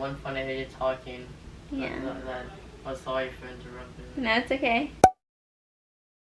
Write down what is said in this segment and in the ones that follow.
one funny that you're talking. Yeah. I'm sorry for interrupting. No, it's okay.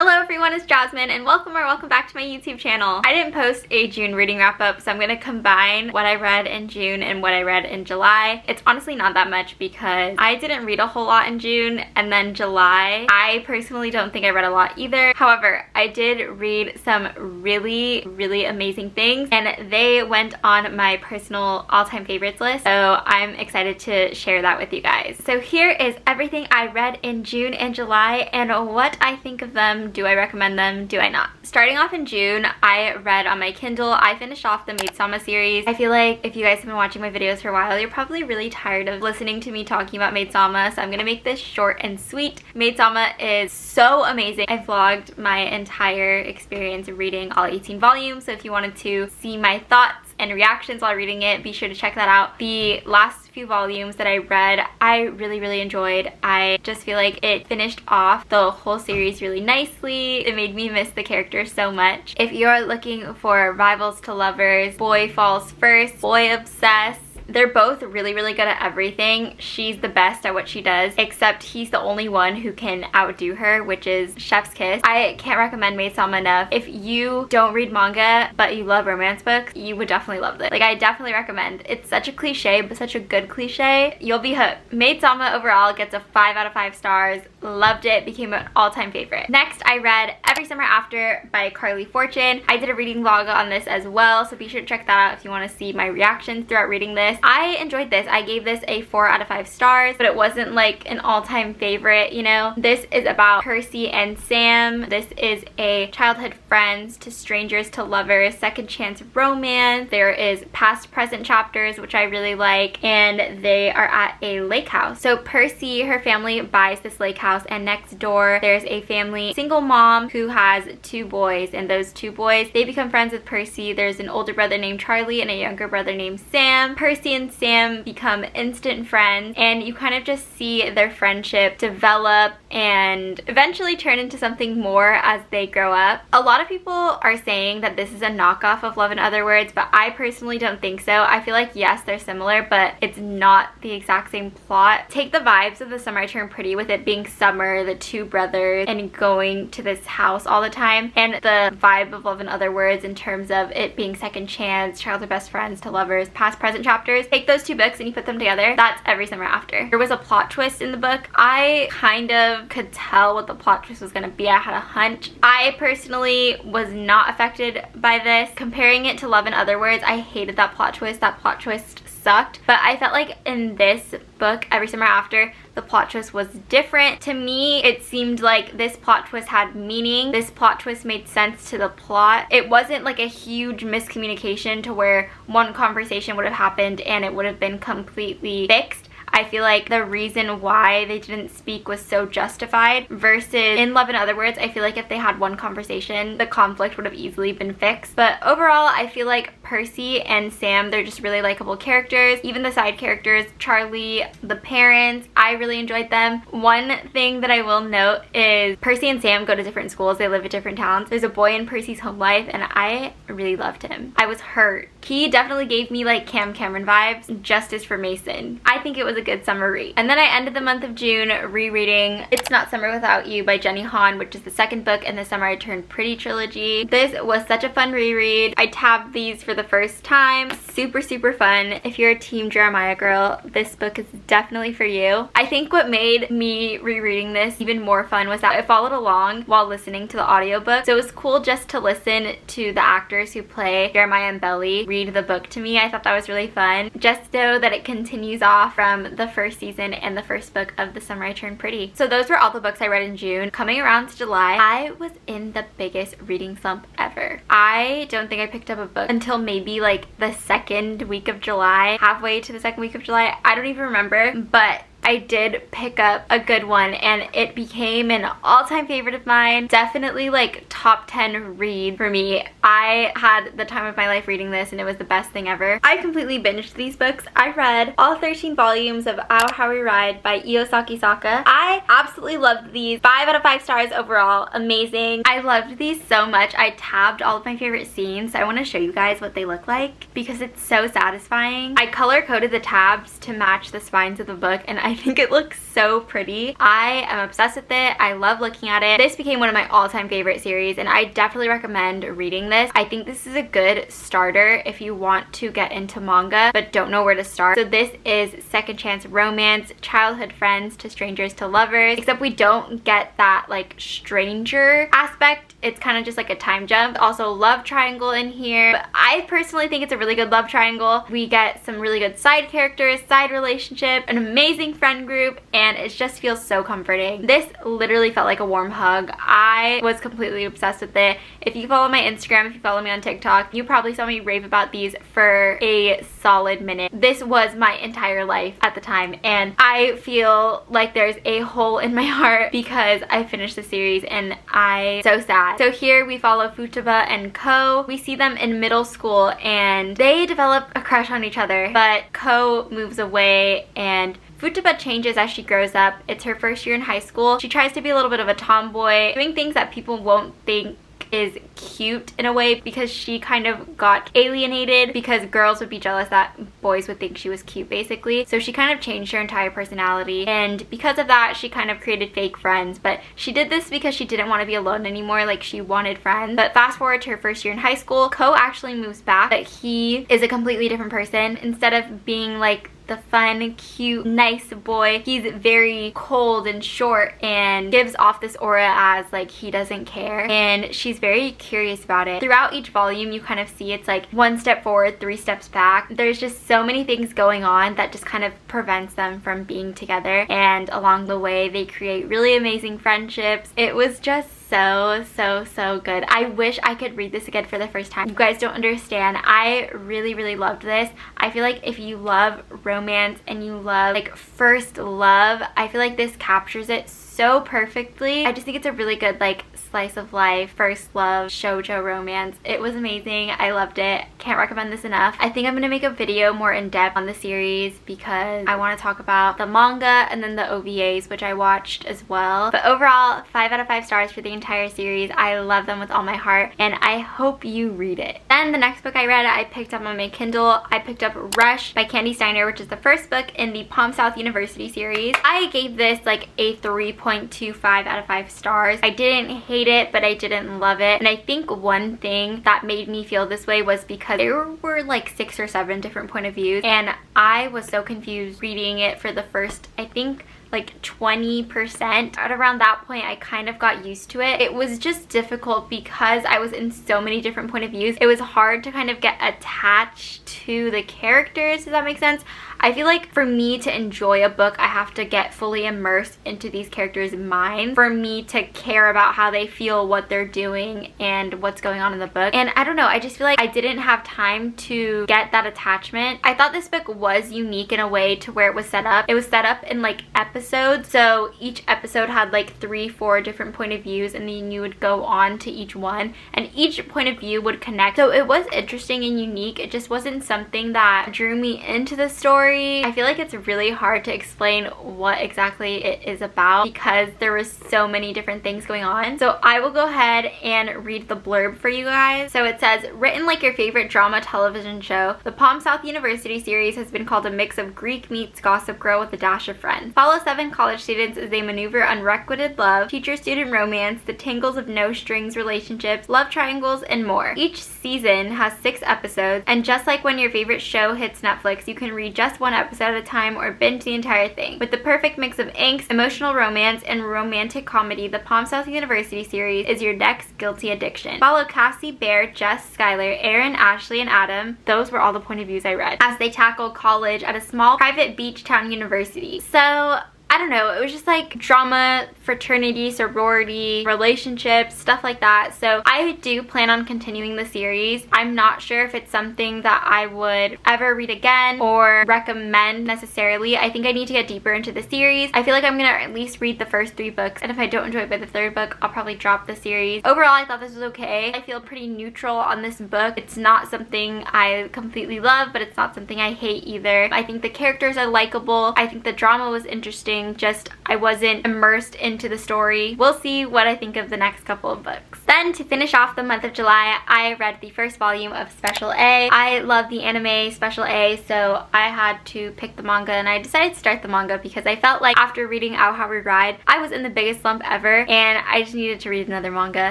Hello everyone, it's Jasmine and welcome back to my YouTube channel. I didn't post a June reading wrap up, so I'm going to combine what I read in June and what I read in July. It's honestly not that much because I didn't read a whole lot in June, and then July, I personally don't think I read a lot either. However, I did read some really amazing things, and they went on my personal all-time favorites list, so I'm excited to share that with you guys. So here is everything I read in June and July and what I think of them. Do I recommend them? Do I not? Starting off in June, I read on my Kindle. I finished off the Maid-sama series. I feel like if you guys have been watching my videos for a while, you're probably really tired of listening to me talking about Maid-sama, so I'm gonna make this short and sweet. Maid-sama is so amazing. I vlogged my entire experience of reading all 18 volumes, so if you wanted to see my thoughts and reactions while reading it, be sure to check that out. The last few volumes that I read, I really enjoyed. I just feel like it finished off the whole series really nicely. It made me miss the characters so much. If you're looking for rivals to lovers, boy falls first, boy obsessed, they're both really good at everything. She's the best at what she does, except he's the only one who can outdo her, which is Chef's Kiss. I can't recommend Maid-sama enough. If you don't read manga, but you love romance books, you would definitely love this. Like, I definitely recommend. It's such a cliche, but such a good cliche. You'll be hooked. Maid-sama overall gets a 5 out of 5 stars. Loved it. Became an all-time favorite. Next, I read Every Summer After by Carly Fortune. I did a reading vlog on this as well, so be sure to check that out if you want to see my reactions throughout reading this. I enjoyed this. I gave this a 4 out of 5 stars, but it wasn't like an all-time favorite, you know? This is about Percy and Sam. This is a childhood friends to strangers to lovers, second chance romance. There is past present chapters, which I really like, and they are at a lake house. So Percy, her family buys this lake house, and next door there's a family single mom who has 2 boys, and those 2 boys, they become friends with Percy. There's an older brother named Charlie and a younger brother named Sam. Percy and Sam become instant friends, and you kind of just see their friendship develop and eventually turn into something more as they grow up. A lot of people are saying that this is a knockoff of Love in Other Words, but I personally don't think so. I feel like yes, they're similar, but it's not the exact same plot. Take the vibes of The Summer I Turned Pretty, with it being summer, the 2 brothers, and going to this house all the time, and the vibe of Love in Other Words in terms of it being second chance, childhood best friends to lovers, past present chapters. Take those 2 books and you put them together. That's Every Summer After. There was a plot twist in the book. I kind of could tell what the plot twist was going to be. I had a hunch. I personally was not affected by this. Comparing it to Love in Other Words, I hated that plot twist. That plot twist sucked, but I felt like in this book, Every Summer After, the plot twist was different. To me, it seemed like this plot twist had meaning. This plot twist made sense to the plot. It wasn't like a huge miscommunication to where one conversation would have happened and it would have been completely fixed. I feel like the reason why they didn't speak was so justified, versus in Love in Other Words, I feel like if they had one conversation, the conflict would have easily been fixed. But overall, I feel like Percy and Sam, they're just really likable characters. Even the side characters, Charlie, the parents, I really enjoyed them. One thing that I will note is Percy and Sam go to different schools. They live at different towns. There's a boy in Percy's home life, and I really loved him. I was hurt. He definitely gave me like Cam Cameron vibes. Justice for Mason. I think it was a good summer read. And then I ended the month of June rereading It's Not Summer Without You by Jenny Han, which is the second book in the Summer I Turned Pretty trilogy. This was such a fun reread. I tabbed these for the first time. Super fun. If you're a Team Jeremiah girl, this book is definitely for you. I think what made me rereading this even more fun was that I followed along while listening to the audiobook. So it was cool just to listen to the actors who play Jeremiah and Belly read the book to me. I thought that was really fun. Just so that it continues off from the first season and the first book of The Summer I Turned Pretty. So those were all the books I read in June. Coming around to July, I was in the biggest reading slump ever. I don't think I picked up a book until maybe like the second week of July, halfway to the second week of July. I don't even remember, but I did pick up a good one and it became an all-time favorite of mine. Definitely like top 10 read for me. I had the time of my life reading this and it was the best thing ever. I completely binged these books. I read all 13 volumes of Haru Ride by Iyosaki Saka. I absolutely loved these. 5 out of 5 stars overall. Amazing. I loved these so much. I tabbed all of my favorite scenes. So I want to show you guys what they look like because it's so satisfying. I color coded the tabs to match the spines of the book and I think it looks so pretty. I am obsessed with it. I love looking at it. This became one of my all-time favorite series and I definitely recommend reading this. I think this is a good starter if you want to get into manga but don't know where to start. So this is second chance romance, childhood friends to strangers to lovers, except we don't get that like stranger aspect. It's kind of just like a time jump. Also love triangle in here, but I personally think it's a really good love triangle. We get some really good side characters, side relationship, an amazing friend group, and it just feels so comforting. This literally felt like a warm hug. I was completely obsessed with it. If you follow my Instagram, if you follow me on TikTok, you probably saw me rave about these for a solid minute. This was my entire life at the time and I feel like there's a hole in my heart because I finished the series and I'm so sad. So here we follow Futaba and Ko. We see them in middle school and they develop a crush on each other, but Ko moves away and Futaba changes as she grows up. It's her first year in high school. She tries to be a little bit of a tomboy, doing things that people won't think is cute in a way because she kind of got alienated because girls would be jealous that boys would think she was cute basically. So she kind of changed her entire personality and because of that she kind of created fake friends, but she did this because she didn't want to be alone anymore. Like she wanted friends. But fast forward to her first year in high school, Ko actually moves back, but he is a completely different person. Instead of being like the fun, cute, nice boy, he's very cold and short and gives off this aura as like he doesn't care, and she's very curious about it. Throughout each volume you kind of see it's like 1 step forward, 3 steps back. There's just so many things going on that just kind of prevents them from being together, and along the way they create really amazing friendships. It was just so good. I wish I could read this again for the first time. You guys don't understand. I really loved this. I feel like if you love romance and you love like first love, I feel like this captures it so perfectly. I just think it's a really good like slice of life, first love, shoujo romance. It was amazing. I loved it. Can't recommend this enough. I think I'm gonna make a video more in depth on the series because I want to talk about the manga and then the OVAs, which I watched as well. But overall, 5 out of 5 stars for the entire series. I love them with all my heart and I hope you read it. Then the next book I read, I picked up on my Kindle. I picked up Rush by Candy Steiner, which is the first book in the Palm South University series. I gave this like a 3.25 out of 5 stars. I didn't hate it, but I didn't love it. And I think one thing that made me feel this way was because there were like 6 or 7 different point of views and I was so confused reading it for the first, I think, like 20%. At around that point I kind of got used to it. It was just difficult because I was in so many different point of views. It was hard to kind of get attached to the characters. Does that make sense? I feel like for me to enjoy a book, I have to get fully immersed into these characters' minds for me to care about how they feel, what they're doing, and what's going on in the book. And I don't know, I just feel like I didn't have time to get that attachment. I thought this book was unique in a way to where it was set up. It was set up in like episodes, so each episode had like 3-4 different point of views and then you would go on to each one and each point of view would connect. So it was interesting and unique. It just wasn't something that drew me into the story. I feel like it's really hard to explain what exactly it is about because there was so many different things going on. So I will go ahead and read the blurb for you guys. So it says, written like your favorite drama television show, the Palm South University series has been called a mix of Greek meets Gossip Girl with a dash of Friends. Follow 7 college students as they maneuver unrequited love, teacher-student romance, the tangles of no-strings relationships, love triangles, and more. Each season has 6 episodes, and just like when your favorite show hits Netflix, you can read just 1 episode at a time or binge the entire thing. With the perfect mix of angst, emotional romance, and romantic comedy, the Palm South University series is your next guilty addiction. Follow Cassie, Bear, Jess, Skylar, Aaron, Ashley, and Adam, those were all the point of views I read, as they tackle college at a small private beach town university. So I don't know, it was just like drama, fraternity, sorority, relationships, stuff like that. So I do plan on continuing the series. I'm not sure if it's something that I would ever read again or recommend necessarily. I think I need to get deeper into the series. I feel like I'm gonna at least read the first 3 books, and if I don't enjoy it by the 3rd book, I'll probably drop the series. Overall, I thought this was okay. I feel pretty neutral on this book. It's not something I completely love, but it's not something I hate either. I think the characters are likable. I think the drama was interesting, just I wasn't immersed into the story. We'll see what I think of the next couple of books. Then to finish off the month of July, I read the first volume of Special A. I love the anime Special A, so I had to pick the manga, and I decided to start the manga because I felt like after reading Haru Ride, I was in the biggest slump ever, and I just needed to read another manga.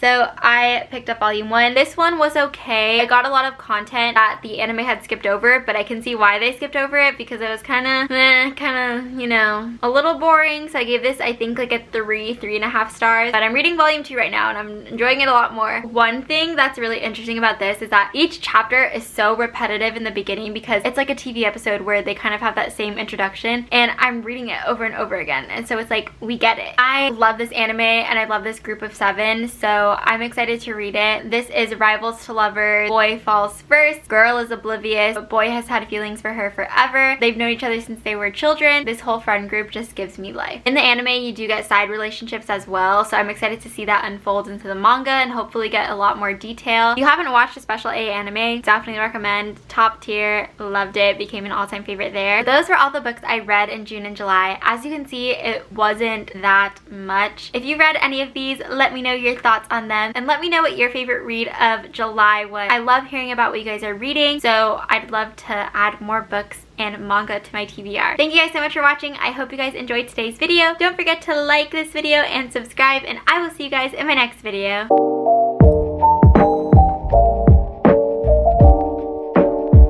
So I picked up volume 1. This one was okay. I got a lot of content that the anime had skipped over, but I can see why they skipped over it because it was kind of, you know, a little boring. So I gave this, I think, like a 3.5 stars. But I'm reading volume 2 right now, and I'm enjoying it a lot more. One thing that's really interesting about this is that each chapter is so repetitive in the beginning because it's like a TV episode where they kind of have that same introduction, and I'm reading it over and over again, and so it's like we get it. I love this anime and I love this group of 7, so I'm excited to read it. This is rivals to lovers. Boy falls first, girl is oblivious, but boy has had feelings for her forever. They've known each other since they were children. This whole friend group just gives me life. In the anime, you do get side relationships as well, so I'm excited to see that unfold into the manga and hopefully get a lot more detail. If you haven't watched a Special A anime, definitely recommend. Top tier, loved it, became an all-time favorite there. Those were all the books I read in June and July. As you can see, it wasn't that much. If you read any of these, let me know your thoughts on them, and let me know what your favorite read of July was. I love hearing about what you guys are reading, so I'd love to add more books and manga to my TBR. Thank you guys so much for watching. I hope you guys enjoyed today's video. Don't forget to like this video and subscribe, and I will see you guys in my next video.